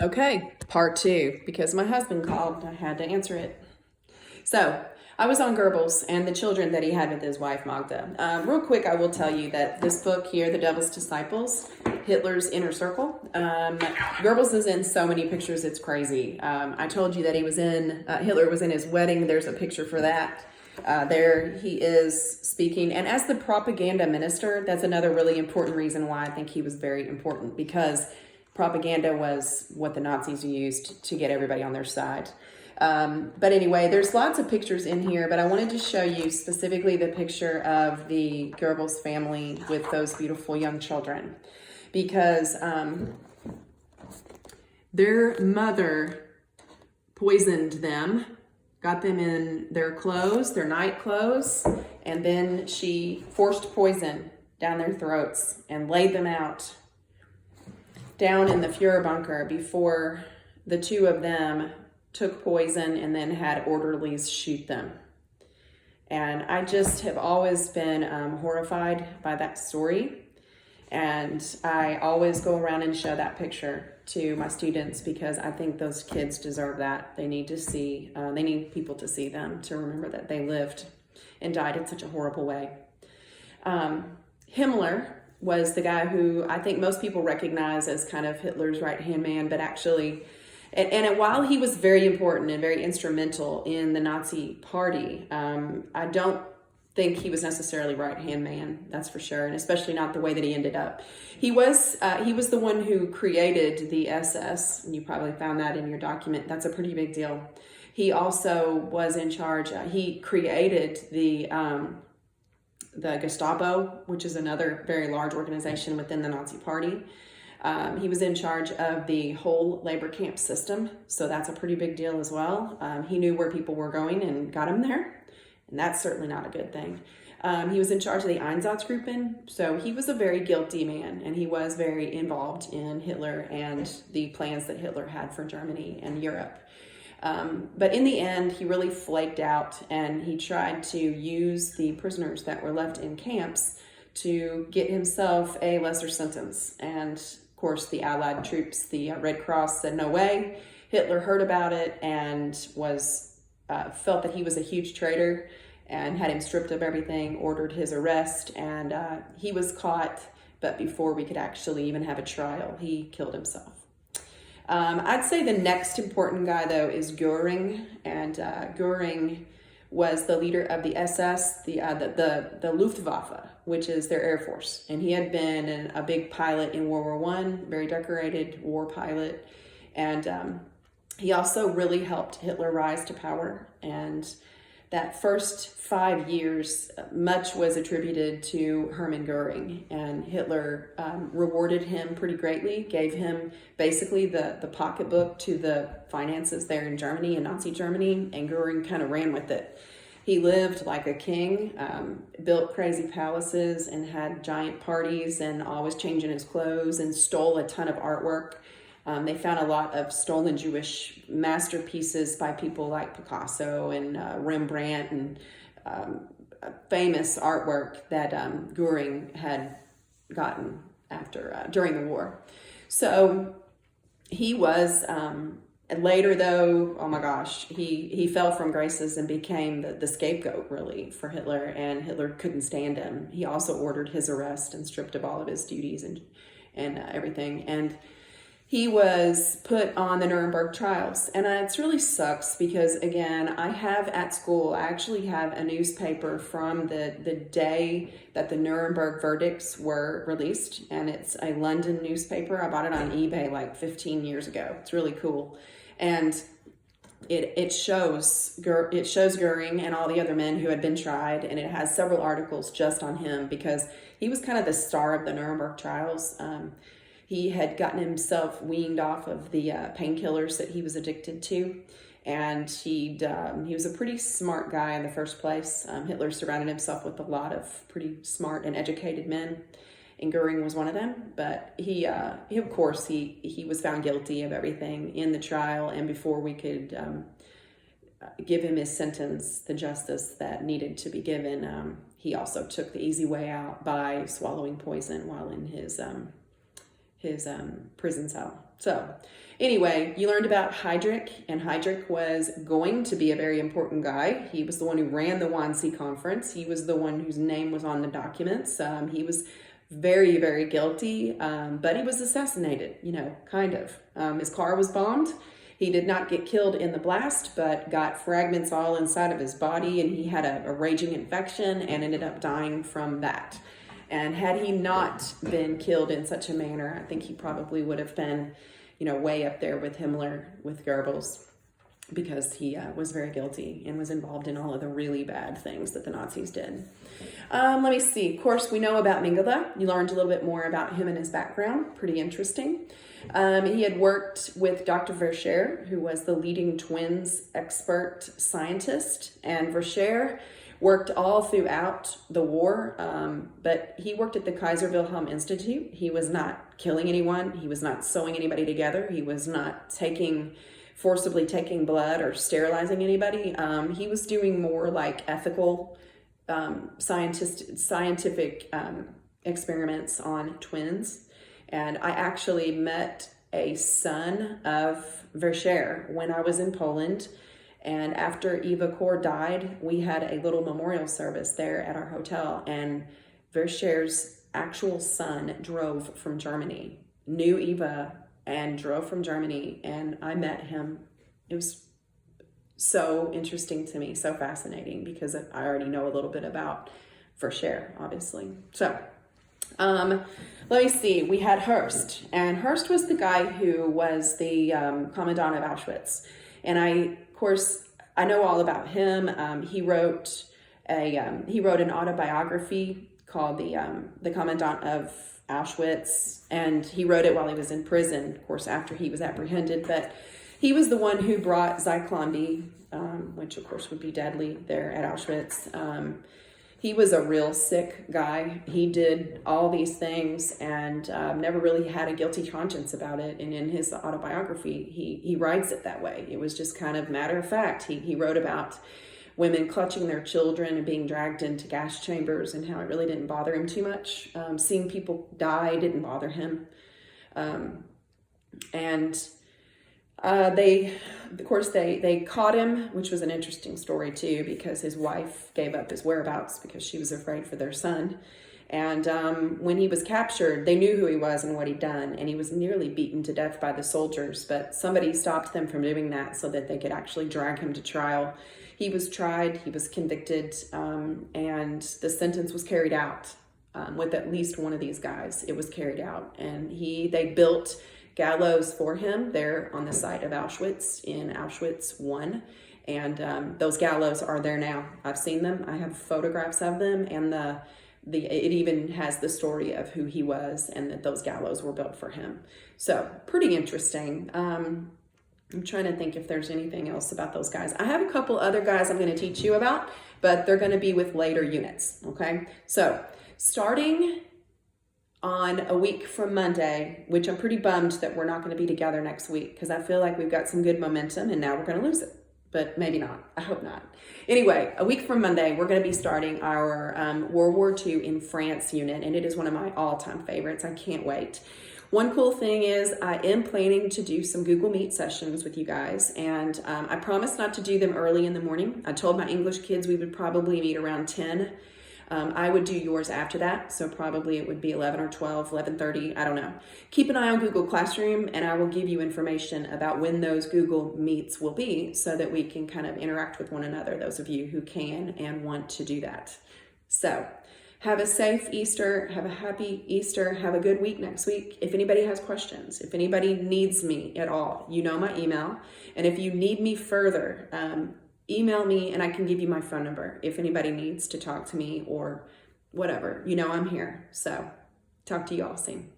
Okay, part two, because my husband called, I had to answer it. So, I was on Goebbels and the children that he had with his wife Magda. Real quick, I will tell you that this book here, The Devil's Disciples, Hitler's Inner Circle, Goebbels is in so many pictures, it's crazy. I told you that Hitler was in his wedding. There's a picture for that. There he is speaking. And as the propaganda minister, that's another really important reason why I think he was very important, because propaganda was what the Nazis used to get everybody on their side. But anyway, there's lots of pictures in here, but I wanted to show you specifically the picture of the Goebbels family with those beautiful young children, because their mother poisoned them, got them in their clothes, their night clothes, and then she forced poison down their throats and laid them out down in the Fuhrer bunker before the two of them took poison and then had orderlies shoot them. And I just have always been horrified by that story. And I always go around and show that picture to my students, because I think those kids deserve that. They need people to see them, to remember that they lived and died in such a horrible way. Himmler was the guy who I think most people recognize as kind of Hitler's right-hand man, but actually, and while he was very important and very instrumental in the Nazi party, I don't think he was necessarily right-hand man, that's for sure, and especially not the way that he ended up. He was the one who created the SS, and you probably found that in your document. That's a pretty big deal. He also was in charge, he created the Gestapo, which is another very large organization within the Nazi party. He was in charge of the whole labor camp system, so that's a pretty big deal as well. He knew where people were going and got them there, and that's certainly not a good thing. He was in charge of the Einsatzgruppen, so he was a very guilty man, and he was very involved in Hitler and the plans that Hitler had for Germany and Europe. But in the end, he really flaked out, and he tried to use the prisoners that were left in camps to get himself a lesser sentence. And of course, the Allied troops, the Red Cross, said no way. Hitler heard about it and felt that he was a huge traitor and had him stripped of everything, ordered his arrest, and he was caught. But before we could actually even have a trial, he killed himself. I'd say the next important guy, though, is Goering, and Goering was the leader of the SS, the Luftwaffe, which is their air force, and he had been a big pilot in World War I, very decorated war pilot, and he also really helped Hitler rise to power. And that first 5 years, much was attributed to Hermann Goering, and Hitler rewarded him pretty greatly, gave him basically the pocketbook to the finances there in Germany, in Nazi Germany, and Goering kind of ran with it. He lived like a king, built crazy palaces and had giant parties and always changing his clothes, and stole a ton of artwork. They found a lot of stolen Jewish masterpieces by people like Picasso and Rembrandt, and famous artwork that Goering had gotten during the war. So he was, later though, oh my gosh, he fell from graces and became the scapegoat really for Hitler, and Hitler couldn't stand him. He also ordered his arrest and stripped of all of his duties and everything. And he was put on the Nuremberg trials. And it really sucks because, again, I actually have a newspaper from the day that the Nuremberg verdicts were released. And it's a London newspaper. I bought it on eBay like 15 years ago. It's really cool. And it shows Goering and all the other men who had been tried. And it has several articles just on him, because he was kind of the star of the Nuremberg trials. He had gotten himself weaned off of the painkillers that he was addicted to, and he was a pretty smart guy in the first place. Hitler surrounded himself with a lot of pretty smart and educated men, and Goering was one of them. But he of course, he was found guilty of everything in the trial, and before we could give him his sentence, the justice that needed to be given, he also took the easy way out by swallowing poison while in his prison cell. So anyway, you learned about Heydrich, and Heydrich was going to be a very important guy. He was the one who ran the Wannsee Conference. He was the one whose name was on the documents. He was very, very guilty, but he was assassinated, kind of. His car was bombed. He did not get killed in the blast, but got fragments all inside of his body, and he had a raging infection and ended up dying from that. And had he not been killed in such a manner, I think he probably would have been, way up there with Himmler, with Goebbels, because he was very guilty and was involved in all of the really bad things that the Nazis did. Let me see. Of course, we know about Mengele. You learned a little bit more about him and his background. Pretty interesting. He had worked with Dr. Verscher, who was the leading twins expert scientist, and Verscher worked all throughout the war, but he worked at the Kaiser Wilhelm Institute. He was not killing anyone. He was not sewing anybody together. He was not forcibly taking blood or sterilizing anybody. He was doing more like ethical, scientific experiments on twins. And I actually met a son of Verscher when I was in Poland. And after Eva Kor died, we had a little memorial service there at our hotel. And Verscher's actual son drove from Germany, knew Eva, and drove from Germany. And I met him. It was so interesting to me, so fascinating, because I already know a little bit about Verscher, obviously. So let me see. We had Hearst, and Hearst was the guy who was the commandant of Auschwitz. And of course, I know all about him. He wrote an autobiography called the Commandant of Auschwitz, and he wrote it while he was in prison, of course, after he was apprehended. But he was the one who brought Zyklon B, which of course would be deadly there at Auschwitz. He was a real sick guy. He did all these things and never really had a guilty conscience about it. And in his autobiography, he writes it that way. It was just kind of matter of fact. He wrote about women clutching their children and being dragged into gas chambers, and how it really didn't bother him too much. Seeing people die didn't bother him. They caught him, which was an interesting story too, because his wife gave up his whereabouts because she was afraid for their son. And when he was captured, they knew who he was and what he'd done, and he was nearly beaten to death by the soldiers, but somebody stopped them from doing that so that they could actually drag him to trial. He was tried, he was convicted, and the sentence was carried out. With at least one of these guys, it was carried out, and they built gallows for him there on the site of Auschwitz in Auschwitz I. And those gallows are there now. I've seen them. I have photographs of them, and it even has the story of who he was and that those gallows were built for him. So pretty interesting. I'm trying to think if there's anything else about those guys. I have a couple other guys I'm going to teach you about, but they're going to be with later units. Okay. So starting on a week from Monday, which I'm pretty bummed that we're not going to be together next week, because I feel like we've got some good momentum and now we're going to lose it, but maybe not. I hope not. Anyway, a week from Monday, we're going to be starting our World War II in France unit, and it is one of my all-time favorites. I can't wait. One cool thing is I am planning to do some Google Meet sessions with you guys, and I promised not to do them early in the morning. I told my English kids we would probably meet around 10. I would do yours after that, so probably it would be 11 or 12, 11:30, I don't know. Keep an eye on Google Classroom, and I will give you information about when those Google Meets will be so that we can kind of interact with one another, those of you who can and want to do that. So have a safe Easter, have a happy Easter, have a good week next week. If anybody has questions, if anybody needs me at all, you know my email, and if you need me further, email me and I can give you my phone number if anybody needs to talk to me or whatever. You know I'm here. So talk to you all soon.